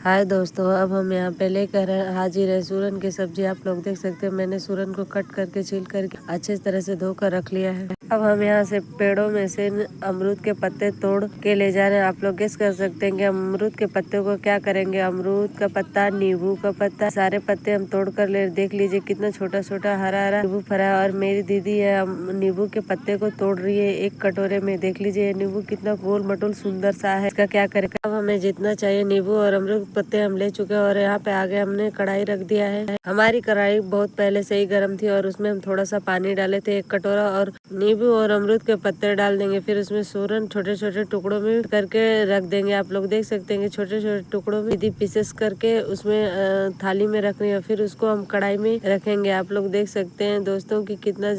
हाय दोस्तों, अब हम यहाँ पे लेकर हाजिर है सूरन की सब्जी। आप लोग देख सकते हैं मैंने सूरन को कट करके छील करके अच्छे तरह से धोकर रख लिया है। अब हम यहाँ से पेड़ों में से अमरूद के पत्ते तोड़ के ले जा रहे हैं। आप लोग गेस कर सकते हैं कि अमरूद के पत्ते को क्या करेंगे। अमरूद का पत्ता, नींबू का पत्ता, सारे पत्ते हम तोड़ कर ले। देख लीजिए कितना छोटा छोटा हरा हरा नींबू फरा है। और मेरी दीदी है नींबू के पत्ते को तोड़ रही है एक कटोरे में। देख लीजिए नींबू कितना गोल मटोल सुंदर सा है। इसका क्या करेगा। अब हमें जितना चाहिए नींबू और अमरूद पत्ते हम ले चुके हैं और यहाँ पे आगे हमने कढ़ाई रख दिया है। हमारी कढ़ाई बहुत पहले से ही गर्म थी और उसमें हम थोड़ा सा पानी डाले थे, एक कटोरा, और नींबू और अमरूद के पत्ते डाल देंगे। फिर उसमें सूरन छोटे छोटे टुकड़ों में करके रख देंगे। आप लोग देख सकते हैं कि छोटे छोटे टुकड़ों में दीदी पीसेस करके उसमें थाली में रखनी है। फिर उसको हम कढ़ाई में रखेंगे। आप लोग देख सकते हैं दोस्तों की कितना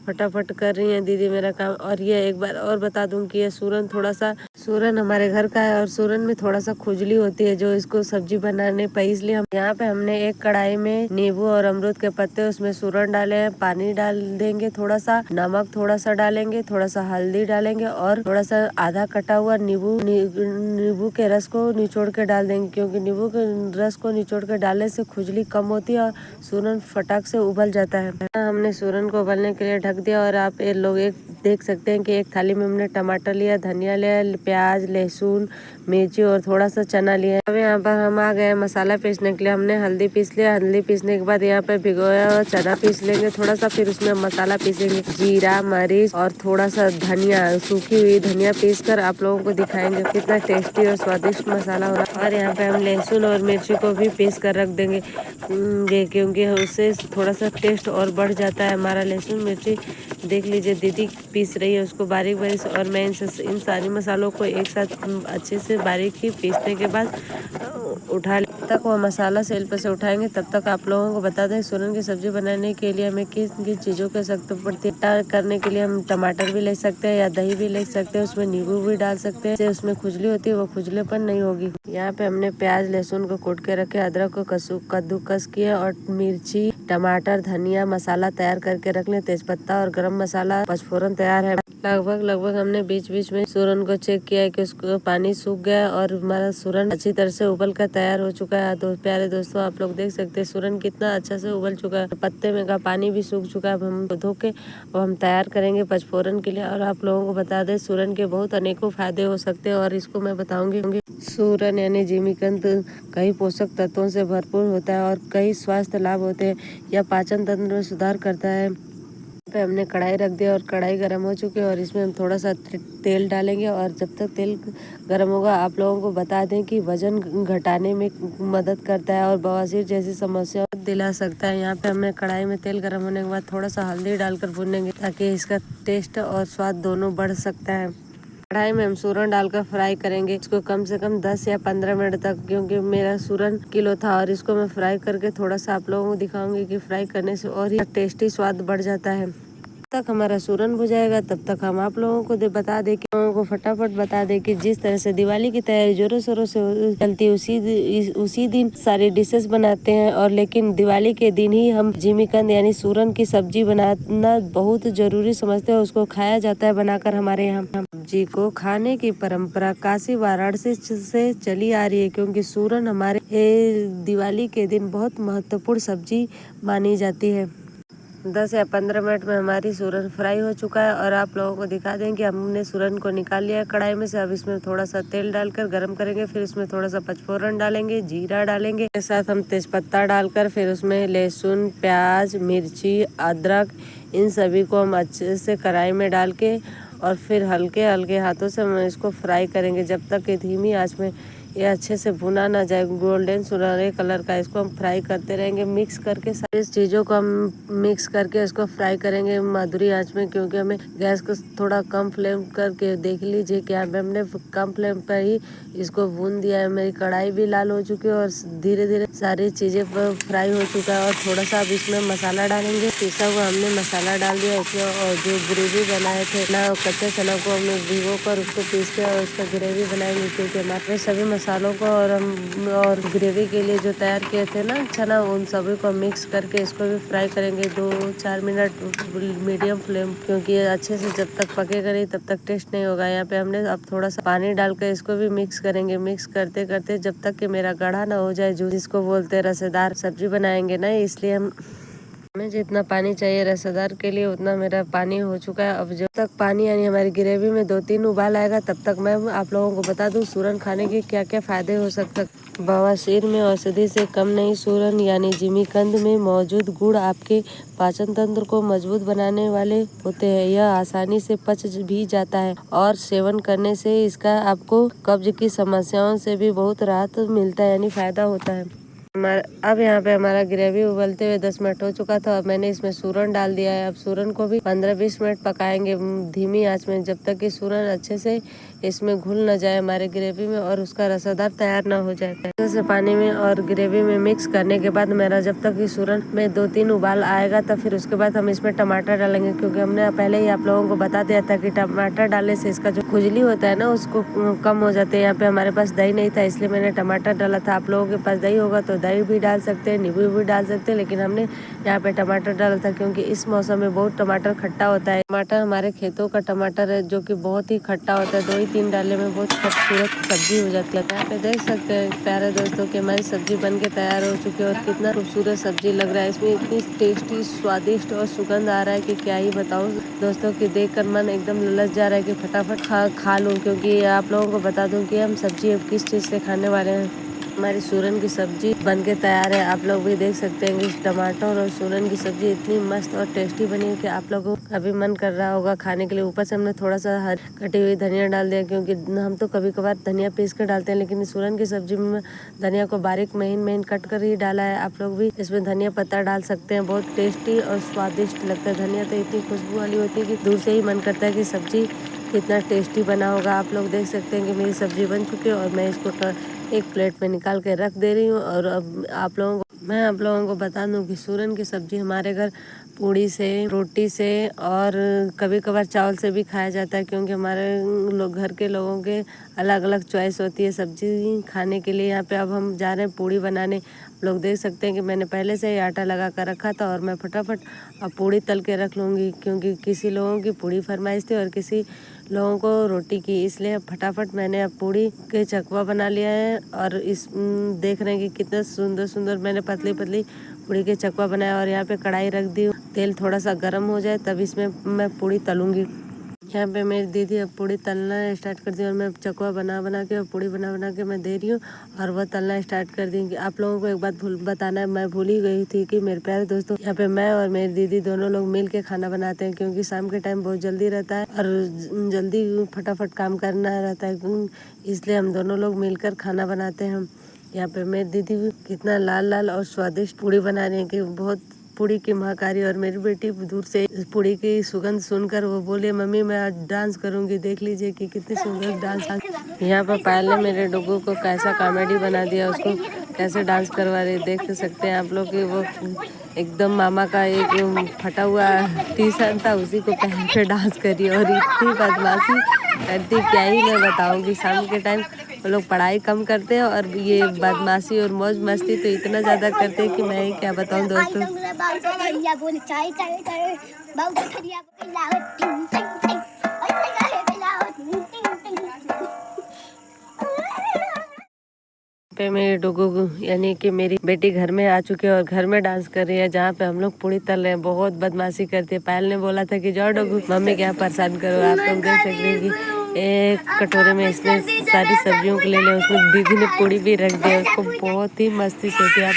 फटाफट कर रही है दीदी मेरा काम। और ये एक बार और बता दूं कि ये सूरन हमारे घर का है और सूरन में थोड़ा सा खुजली होती है जो इसको सब्जी बनाने पर, इसलिए हम यहाँ पे हमने एक कढ़ाई में नींबू और अमरूद के पत्ते, उसमें सूरन डाले हैं। पानी डाल देंगे, थोड़ा सा नमक थोड़ा सा डालेंगे, थोड़ा सा हल्दी डालेंगे और थोड़ा सा आधा कटा हुआ नींबू के रस को निचोड़ के डाल देंगे, क्योंकि नींबू के रस को निचोड़ के डालने से खुजली कम होती है और सूरन फटाक से उबल जाता है। हमने सूरन को उबलने के लिए ढक दिया। और आप ये लोग एक देख सकते हैं कि एक थाली में हमने टमाटर लिया, धनिया लिया, प्याज, लहसुन, मिर्ची और थोड़ा सा चना लिया। अब यहाँ पर हम आ गए मसाला पीसने के लिए। हमने हल्दी पीस लिया। हल्दी पीसने के बाद यहाँ पर भिगोया और चना पीस लेंगे थोड़ा सा। फिर उसमें मसाला पीसेंगे, जीरा, मरीच और थोड़ा सा धनिया, सूखी हुई धनिया पीस कर आप लोगों को दिखाएंगे कितना टेस्टी और स्वादिष्ट मसाला हो रहा है। और यहाँ पे हम लहसुन और मिर्ची को भी पीस कर रख देंगे, क्योंकि उससे थोड़ा सा टेस्ट और बढ़ जाता है हमारा। लहसुन मिर्ची देख लीजिए दीदी पीस रही है उसको बारीक बारीक से। और मैं इन सारी मसालों को एक साथ अच्छे से बारीक ही पीसने के बाद उठा तक वो मसाला सेल पर से उठाएंगे। तब तक आप लोगों को बता दें सूरन की सब्जी बनाने के लिए हमें किन किन चीज़ों की जरूरत पड़ती है। करने के लिए हम टमाटर भी ले सकते हैं या दही भी ले सकते हैं, उसमें नींबू भी डाल सकते हैं। उसमें खुजली होती है वो खुजलेपन नहीं होगी। यहाँ पे हमने प्याज लहसुन को कूट के रखे, अदरक को कद्दूकस किया और मिर्ची, टमाटर, धनिया मसाला तैयार करके रख ले। तेजपत्ता और गरम मसाला, पचफोरन तैयार है। लगभग हमने बीच बीच में सूरन को चेक किया है कि उसको पानी सूख गया और हमारा सूरन अच्छी तरह से उबल कर तैयार हो चुका है। तो प्यारे दोस्तों आप लोग देख सकते हैं सूरन कितना अच्छा से उबल चुका है। पत्ते में का पानी भी सूख चुका है। अब हम धो के अब हम तैयार करेंगे पचफोरन के लिए। और आप लोगों को बता दें सूरन के बहुत अनेकों फायदे हो सकते हैं और इसको मैं बताऊंगी। सूरन यानी जिमीकंद कई पोषक तत्वों से भरपूर होता है और कई स्वास्थ्य लाभ होते हैं। यह पाचन तंत्र में सुधार करता है। पे हमने कढ़ाई रख दिया और कढ़ाई गर्म हो चुकी है और इसमें हम थोड़ा सा तेल डालेंगे। और जब तक तेल गर्म होगा आप लोगों को बता दें कि वजन घटाने में मदद करता है और बवासीर जैसी समस्या दिला सकता है। यहाँ पे हमें कढ़ाई में तेल गर्म होने के बाद थोड़ा सा हल्दी डालकर भूनेंगे ताकि इसका टेस्ट और स्वाद दोनों बढ़ सकता है। कढ़ाई में हम सूरन डालकर फ्राई करेंगे इसको कम से कम 10 या 15 मिनट तक, क्योंकि मेरा सूरन किलो था और इसको मैं फ्राई करके थोड़ा सा आप लोगों को दिखाऊंगी कि फ्राई करने से और ही टेस्टी स्वाद बढ़ जाता है। तक हमारा सूरन बुझाएगा तब तक हम आप लोगों को बता दें कि लोगों को फटाफट बता दें कि जिस तरह से दिवाली की तैयारी जोरों शोरों से चलती है उसी दिन सारी डिशेस बनाते हैं। और लेकिन दिवाली के दिन ही हम जिमीकंद यानी सूरन की सब्जी बनाना बहुत जरूरी समझते हैं। उसको खाया जाता है बनाकर। हमारे यहाँ सब्जी को खाने की परंपरा काशी वाराणसी से चली आ रही है, क्योंकि सूरन हमारे दिवाली के दिन बहुत महत्वपूर्ण सब्जी मानी जाती है। 10 या 15 मिनट में हमारी सूरन फ्राई हो चुका है और आप लोगों को दिखा दें कि हमने सूरन को निकाल लिया है कढ़ाई में से। अब इसमें थोड़ा सा तेल डालकर गरम करेंगे, फिर इसमें थोड़ा सा पचफोरन डालेंगे, जीरा डालेंगे, इसके साथ हम तेजपत्ता डालकर फिर उसमें लहसुन, प्याज, मिर्ची, अदरक इन सभी को हम अच्छे से कढ़ाई में डाल के और फिर हल्के हल्के हाथों से हम इसको फ्राई करेंगे जब तक कि धीमी आंच में ये अच्छे से भुना ना जाए गोल्डन सुनहरे कलर का। इसको हम फ्राई करते रहेंगे मिक्स करके। सारी चीज़ों को हम मिक्स करके इसको फ्राई करेंगे मधुरी आंच में, क्योंकि हमें गैस को थोड़ा कम फ्लेम करके देख लीजिए कि यहाँ पे हमने कम फ्लेम पर ही इसको भून दिया है। मेरी कढ़ाई भी लाल हो चुकी है और धीरे धीरे सारी चीज़ें फ्राई हो चुका है। और थोड़ा सा अब इसमें मसाला डालेंगे। पिसा हुआ हमने मसाला डाल दिया इसमें और जो ग्रेवी बनाए थे ना कच्चे चना को हमने भिगो कर उसको पीस के और उसका ग्रेवी बनाएंगे, क्योंकि हमारे सभी मसालों को और ग्रेवी के लिए जो तैयार किए थे ना चना, उन सभी को मिक्स करके इसको भी फ्राई करेंगे 2-4 मिनट मीडियम फ्लेम, क्योंकि ये अच्छे से जब तक पकेगा नहीं तब तक टेस्ट नहीं होगा। यहाँ पे हमने अब थोड़ा सा पानी डाल कर इसको भी मिक्स करेंगे। मिक्स करते करते जब तक कि मेरा गाढ़ा ना हो जाए, जो जिसको बोलते हैं रसेदार सब्जी बनाएंगे ना, इसलिए हमें जितना पानी चाहिए रसेदार के लिए उतना मेरा पानी हो चुका है। अब जब तक पानी यानी हमारी ग्रेवी में 2-3 उबाल आएगा तब तक मैं आप लोगों को बता दूं सूरन खाने के क्या क्या फायदे हो सकते हैं। बवासीर में औषधि से कम नहीं, सूरन यानी जिमीकंद में मौजूद गुण आपके पाचन तंत्र को मजबूत बनाने वाले होते हैं। यह आसानी से पच भी जाता है और सेवन करने से इसका आपको कब्ज की समस्याओं से भी बहुत राहत मिलता है, यानी फायदा होता है। अब यहाँ पे हमारा ग्रेवी उबलते हुए 10 मिनट हो चुका था। अब मैंने इसमें सूरन डाल दिया है। अब सूरन को भी 15-20 मिनट पकाएंगे धीमी आंच में, जब तक कि सूरन अच्छे से इसमें घुल न जाए हमारे ग्रेवी में और उसका रसादार तैयार ना हो जाए। अच्छे से पानी में और ग्रेवी में मिक्स करने के बाद मेरा जब तक कि सूरन में 2-3 उबाल आएगा तब फिर उसके बाद हम इसमें टमाटर डालेंगे, क्योंकि हमने पहले ही आप लोगों को बता दिया था कि टमाटर डालने से इसका जो खुजली होता है ना उसको कम हो जाते हैं। यहाँ पे हमारे पास दही नहीं था इसलिए मैंने टमाटर डाला था। आप लोगों के पास दही होगा तो दही भी डाल सकते हैं, नींबू भी डाल सकते हैं, लेकिन हमने यहाँ पे टमाटर डाला था क्योंकि इस मौसम में बहुत टमाटर खट्टा होता है। टमाटर हमारे खेतों का टमाटर है जो कि बहुत ही खट्टा होता है। 2-3 डालने में बहुत खूबसूरत सब्जी हो जाती है। यहाँ पे देख सकते हैं प्यारे दोस्तों कि हमारी सब्जी बन के तैयार हो चुकी है और कितना खूबसूरत सब्जी लग रहा है। इसमें इतनी टेस्टी, स्वादिष्ट और सुगंध आ रहा है कि क्या ही बताऊँ दोस्तों कि देख कर मन एकदम ललच जा रहा है कि फटाफट खा लूँ। क्योंकि आप लोगों को बता दूँ कि हम सब्जी अब किस चीज़ से खाने वाले हैं। हमारी सूरन की सब्जी बनके तैयार है। आप लोग भी देख सकते हैं कि टमाटर और सूरन की सब्जी इतनी मस्त और टेस्टी बनी है कि आप लोगों को अभी मन कर रहा होगा खाने के लिए। ऊपर से हमने थोड़ा सा कटी हुई धनिया डाल दिया, क्योंकि हम तो कभी कभार धनिया पीस कर डालते हैं, लेकिन सूरन की सब्जी में धनिया को बारीक महीन कट कर ही डाला है। आप लोग भी इसमें धनिया पत्ता डाल सकते हैं, बहुत टेस्टी और स्वादिष्ट लगता है। धनिया तो इतनी खुशबू वाली होती है कि दूर से ही मन करता है कि सब्जी कितना टेस्टी बना होगा। आप लोग देख सकते हैं कि मेरी सब्जी बन चुकी है और मैं इसको एक प्लेट में निकाल के रख दे रही हूँ। और अब मैं आप लोगों को बता दूं कि सूरन की सब्जी हमारे घर पूड़ी से, रोटी से और कभी कभार चावल से भी खाया जाता है, क्योंकि हमारे घर के लोगों के अलग अलग चॉइस होती है सब्जी खाने के लिए। यहाँ पे अब हम जा रहे हैं पूड़ी बनाने। लोग देख सकते हैं कि मैंने पहले से ही आटा लगा कर रखा था और मैं फटाफट अब पूड़ी तल के रख लूँगी, क्योंकि किसी लोगों की पूड़ी फरमाइश थी और किसी लोगों को रोटी की, इसलिए फटाफट मैंने अब पूड़ी के चकवा बना लिया है। और इस देख रहे हैं कि कितना सुंदर मैंने पतली पतली पूड़ी के चकवा बनाया। और यहाँ पे कढ़ाई रख दी, तेल थोड़ा सा गर्म हो जाए तब इसमें मैं पूड़ी तलूंगी। यहाँ पे मेरी दीदी अब पूड़ी तलना स्टार्ट कर दी और मैं चकवा बना के और पूड़ी बना के मैं दे रही हूँ और वह तलना स्टार्ट कर दी। आप लोगों को एक बात बताना है, मैं भूल ही गई थी कि मेरे प्यारे दोस्तों यहाँ पे मैं और मेरी दीदी दोनों लोग मिल के खाना बनाते हैं, क्योंकि शाम के टाइम बहुत जल्दी रहता है और जल्दी फटाफट काम करना रहता है, इसलिए हम दोनों लोग मिलकर खाना बनाते हैं। यहाँ पे मेरी दीदी भी कितना लाल और स्वादिष्ट पूड़ी बना रही है कि बहुत पूड़ी की महाकारी। और मेरी बेटी दूर से पूड़ी की सुगंध सुनकर वो बोले मम्मी मैं आज डांस करूंगी, देख लीजिए कि कितनी सुंदर डांस। यहाँ पर पायल ने मेरे डुगू को कैसा कॉमेडी बना दिया, उसको कैसे डांस करवा रही देख सकते हैं आप लोग कि वो एकदम मामा का एक फटा हुआ टी शर्ट था उसी को पहन के डांस करी और इतनी बदमाशी करती क्या ही मैं बताऊंगी। शाम के टाइम वो लोग पढ़ाई कम करते हैं और ये बदमाशी और मौज मस्ती तो इतना ज़्यादा करते हैं कि मैं ही क्या बताऊं दोस्तों। पे मेरी डुगू यानी कि मेरी बेटी घर में आ चुकी है और घर में डांस कर रही है, जहाँ पे हम लोग पूड़ी तल रहे हैं। बहुत बदमाशी करती है। पायल ने बोला था कि जाओ डुगू मम्मी क्या परेशान करो। आप लोग देख सकते हैं कि एक कटोरे में इसने सारी सब्जियों को ले लिया, उसमें दीदी ने पूड़ी भी रख दिया। उसको बहुत ही मस्ती से थी, आप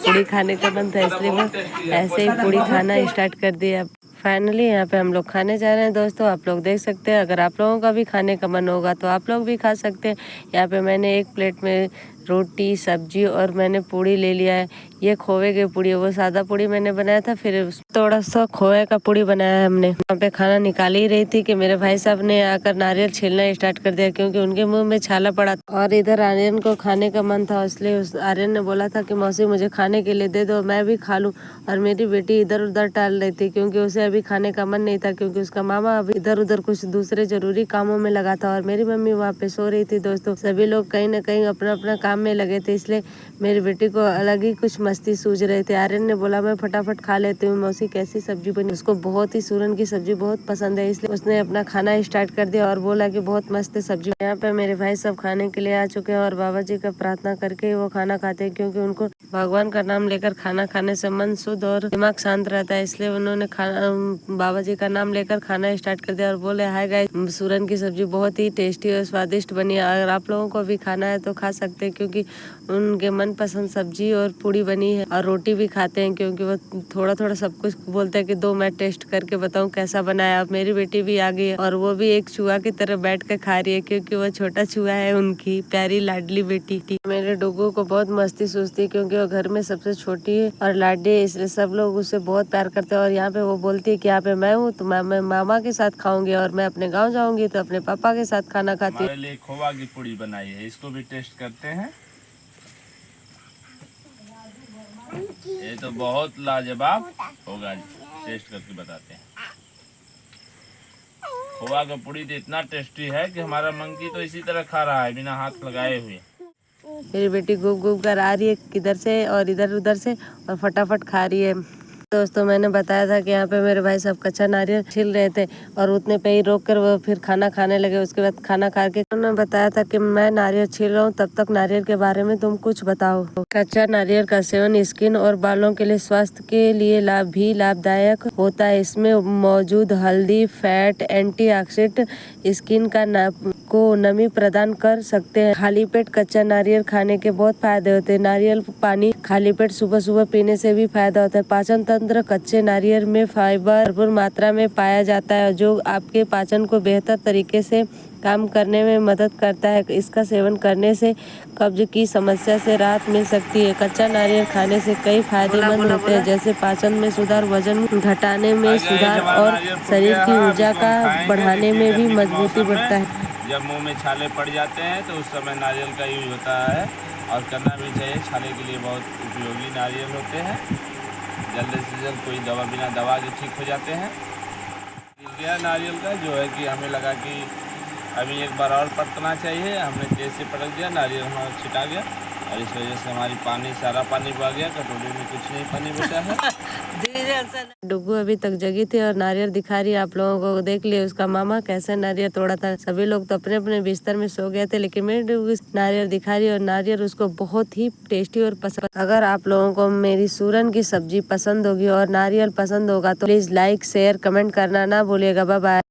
पूड़ी खाने का मन था इसलिए वो ऐसे ही पूड़ी खाना स्टार्ट कर दिया। फाइनली यहाँ पे हम लोग खाने जा रहे हैं दोस्तों। आप लोग देख सकते हैं, अगर आप लोगों का भी खाने का मन होगा तो आप लोग भी खा सकते हैं। यहाँ पे मैंने एक प्लेट में रोटी, सब्जी और मैंने पूड़ी ले लिया है। ये खोए की पूड़ी है, वो सादा पूड़ी मैंने बनाया था, फिर थोड़ा सा खोए का पूड़ी बनाया है हमने। वहाँ पे खाना निकाल ही रही थी कि मेरे भाई साहब ने आकर नारियल छीलना स्टार्ट कर दिया, क्योंकि उनके मुंह में छाला पड़ा था और इधर आर्यन को खाने का मन था, इसलिए उस आर्यन ने बोला था कि मौसी मुझे खाने के लिए दे दो, मैं भी खा लूं। और मेरी बेटी इधर उधर टाल रही थी, क्योंकि उसे अभी खाने का मन नहीं था, क्योंकि उसका मामा अभी इधर उधर कुछ दूसरे जरूरी कामों में लगा था और मेरी मम्मी वहाँ पे सो रही थी। दोस्तों, सभी लोग कहीं ना कहीं अपना अपना काम में लगे थे, इसलिए मेरी बेटी को अलग ही कुछ मस्ती सूझ रहे थे। आर्यन ने बोला मैं फटाफट खा लेती हूँ, मौसी कैसी सब्जी बनी। उसको बहुत ही सूरन की सब्जी बहुत पसंद है, इसलिए उसने अपना खाना स्टार्ट कर दिया और बोला कि बहुत मस्त सब्जी। यहाँ पे मेरे भाई सब खाने के लिए आ चुके हैं और बाबा जी का प्रार्थना करके वो खाना खाते हैं, क्योंकि उनको भगवान का नाम लेकर खाना खाने से मन शुद्ध और दिमाग शांत रहता है, इसलिए उन्होंने खाना बाबा जी का नाम लेकर खाना स्टार्ट कर दिया और बोले हाय गाइस, सूरन की सब्जी बहुत ही टेस्टी और स्वादिष्ट बनी है। अगर आप लोगों को भी खाना है तो खा सकते हैं, क्योंकि उनके मनपसंद सब्जी और पूड़ी बनी है और रोटी भी खाते हैं, क्योंकि वो थोड़ा थोड़ा सब कुछ बोलते हैं कि दो मैं टेस्ट करके बताऊं कैसा बनाया। अब मेरी बेटी भी आ गई है और वो भी एक चूहा की तरह बैठ कर खा रही है, क्योंकि वो छोटा चूहा है, उनकी प्यारी लाडली बेटी। मेरे डोगू को बहुत मस्ती सूझती है, क्योंकि वो घर में सबसे छोटी है और लाडली है, इसलिए सब लोग उससे बहुत प्यार करते हैं। और यहाँ पे वो बोलती है कि यहाँ पे मैं हूँ तो मैं मामा के साथ खाऊंगी, और मैं अपने गाँव जाऊंगी तो अपने पापा के साथ खाना खाती हूँ। हमारे लिए खोवा की पूड़ी बनाई है, इसको भी टेस्ट करते हैं। ये तो बहुत लाजवाब होगा, टेस्ट करके बताते हैं। खोवा का पूड़ी तो इतना टेस्टी है कि हमारा मंकी तो इसी तरह खा रहा है बिना हाथ लगाए हुए। मेरी बेटी घूम घूम कर आ रही है किधर से और इधर उधर से और फटाफट खा रही है। दोस्तों, मैंने बताया था कि यहाँ पे मेरे भाई सब कच्चा नारियल छील रहे थे और उतने पे ही रोक कर वो फिर खाना खाने लगे। उसके बाद खाना खा के उन्होंने बताया था कि मैं नारियल छील रहा हूँ, तब तक नारियल के बारे में तुम कुछ बताओ। कच्चा नारियल का सेवन स्किन और बालों के लिए स्वास्थ्य के लिए लाभदायक होता है। इसमें मौजूद हल्दी फैट एंटीऑक्सीडेंट स्किन को नमी प्रदान कर सकते हैं। खाली पेट कच्चा नारियल खाने के बहुत फायदे होते हैं। नारियल पानी खाली पेट सुबह सुबह पीने से भी फायदा होता है। पाचन तंत्र कच्चे नारियल में फाइबर भरपूर मात्रा में पाया जाता है, जो आपके पाचन को बेहतर तरीके से काम करने में मदद करता है। इसका सेवन करने से कब्ज की समस्या से राहत मिल सकती है। कच्चा नारियल खाने से कई फायदेमंद होते हैं, जैसे पाचन में सुधार, वजन घटाने में सुधार और शरीर की ऊर्जा का बढ़ाने में भी मजबूती बढ़ता है। जब मुंह में छाले पड़ जाते हैं तो उस समय नारियल का यूज होता है और करना भी चाहिए। छाले के लिए बहुत उपयोगी नारियल होते हैं। जल्द से जल्द कोई दवा बिना दवा के ठीक हो जाते हैं। गया नारियल का जो है कि हमें लगा कि अभी एक बार और पटकना चाहिए, हमने तेज से पटक दिया, नारियल हमारा छिटा गया और इस वजह से हमारी सारा पानी बह गया, कटोरी में कुछ नहीं पानी बचा है। डुगू अभी तक जगी थी और नारियल दिखा रही है आप लोगों को। देख लिए उसका मामा कैसे नारियल तोड़ा था। सभी लोग तो अपने अपने बिस्तर में सो गए थे, लेकिन मेरी डुगू नारियल दिखा रही है और नारियल उसको बहुत ही टेस्टी और पसंद। अगर आप लोगों को मेरी सूरन की सब्जी पसंद होगी और नारियल पसंद होगा तो प्लीज लाइक शेयर कमेंट करना ना भूलिएगा। Bye bye.